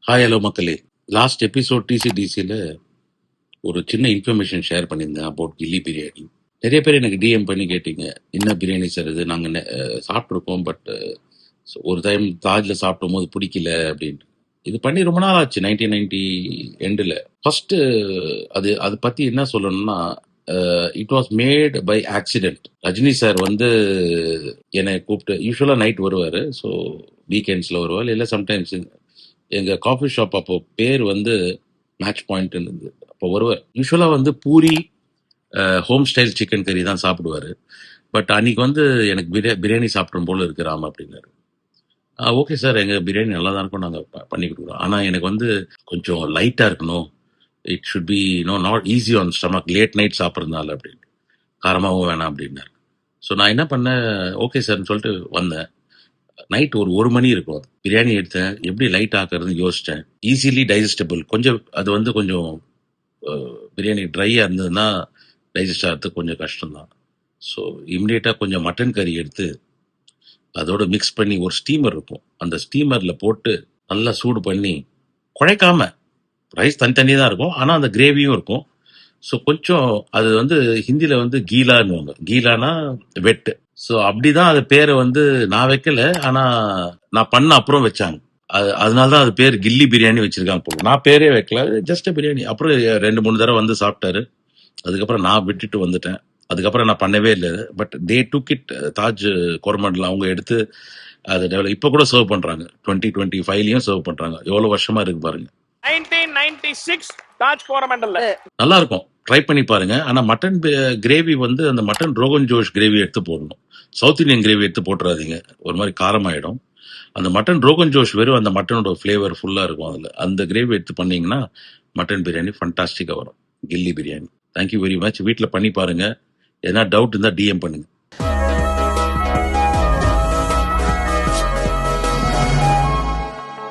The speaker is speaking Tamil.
ஹாய் ஹலோ மக்களே. லாஸ்ட் எபிசோட் டிசிடிசியில் ஒரு சின்ன இன்ஃபர்மேஷன் ஷேர் பண்ணியிருந்தேன் அபவுட் கில்லி பிரியாணி. நிறைய பேர் எனக்கு டிஎம் பண்ணி கேட்டீங்க, என்ன பிரியாணி சார் இது, நாங்கள் சாப்பிட்ருக்கோம், பட் ஒரு டைம் தாஜில் சாப்பிடும் போது பிடிக்கல அப்படின்னு. இது பண்ணி ரொம்ப நாள் ஆச்சு, 1990 எண்டில். ஃபஸ்ட்டு அது பற்றி என்ன சொல்லணும்னா, it was made by accident. Rajini sir வந்து என்னை கூப்பிட்டு, யூஸ்வலாக நைட் வருவார், ஸோ வீக்கெண்ட்ஸில் வருவார், இல்லை சம்டைம்ஸ் எங்கள் காஃபி ஷாப் அப்போ பேர் வந்து மேட்ச் பாயிண்ட் இருந்தது. அப்போ வருவார். யூஸ்வலாக வந்து பூரி, ஹோம் ஸ்டைல் சிக்கன் கறி தான் சாப்பிடுவார். பட் அன்னைக்கு வந்து எனக்கு பிரியாணி சாப்பிடும் போல இருக்கு ராம் அப்படின்னாரு. ஓகே சார், எங்கள் பிரியாணி நல்லா தான் இருக்கும், நாங்கள் பண்ணி கொடுக்குறோம். ஆனால் எனக்கு வந்து கொஞ்சம் லைட்டாக இருக்கணும், it should be not easy on stomach, late night சாப்பிட்றதுனால அப்படின்னு, காரமாகவும் வேணாம் அப்படின்னாரு. ஸோ நான் என்ன பண்ணேன், ஓகே சார்னு சொல்லிட்டு வந்தேன். நைட் ஒரு மணி இருக்கும். பிரியாணி எடுத்தேன், எப்படி லைட் ஆக்குறதுன்னு யோசித்தேன். Easily digestible. கொஞ்சம் அது வந்து கொஞ்சம் பிரியாணி ட்ரையாக இருந்ததுன்னா டைஜஸ்ட் ஆகிறதுக்கு கொஞ்சம் கஷ்டம்தான். ஸோ இம்மிடியேட்டாக கொஞ்சம் மட்டன் கறி எடுத்து அதோட மிக்ஸ் பண்ணி, ஒரு ஸ்டீமர் இருக்கும், அந்த ஸ்டீமரில் போட்டு நல்லா சூடு பண்ணி, குழைக்காம, ரைஸ் தனித்தனி தான் இருக்கும், ஆனால் அந்த கிரேவியும் இருக்கும். ஸோ கொஞ்சம் அது வந்து ஹிந்தியில் வந்து கீலான்னு, கீலானா வெட்டு. ஸோ அப்படிதான் அது பேரை வந்து நான் வைக்கல, ஆனால் நான் பண்ண அப்புறம் வச்சாங்க. அதனால தான் அது பேர் கில்லி பிரியாணி வச்சிருக்காங்க போல. நான் பேரே வைக்கல, ஜஸ்ட் பிரியாணி. அப்புறம் 2-3 தடவை வந்து சாப்பிட்டாரு. அதுக்கப்புறம் நான் விட்டுட்டு வந்துட்டேன். அதுக்கப்புறம் நான் பண்ணவே இல்லை. But they took it, Taj Coromandel அவங்க எடுத்து அதை டெவலப், இப்போ கூட சர்வ் பண்ணுறாங்க. 2025லையும் சர்வ் பண்ணுறாங்க. எவ்வளோ வருஷமா இருக்கு பாருங்க. 1996 தாஜ் கோரமண்டல்ல நல்லா இருக்கும், ட்ரை பண்ணி பாருங்க. ஆனால் மட்டன் கிரேவி வந்து அந்த மட்டன் ரோகன் ஜோஷ் கிரேவி எடுத்து போடணும். சவுத் இந்தியன் கிரேவி எடுத்து போட்டுறாதீங்க, ஒரு மாதிரி காரமாயிடும். அந்த மட்டன் ரோகன் ஜோஷ் வெறும் அந்த மட்டனோட ஃப்ளேவர் ஃபுல்லாக இருக்கும் அதில். அந்த கிரேவி எடுத்து பண்ணீங்கன்னா மட்டன் பிரியாணி ஃபண்டாஸ்டிக்காக வரும், கில்லி பிரியாணி. Thank you very much. வீட்டில் பண்ணி பாருங்க. எதனா டவுட் இருந்தால் டிஎம் பண்ணுங்க.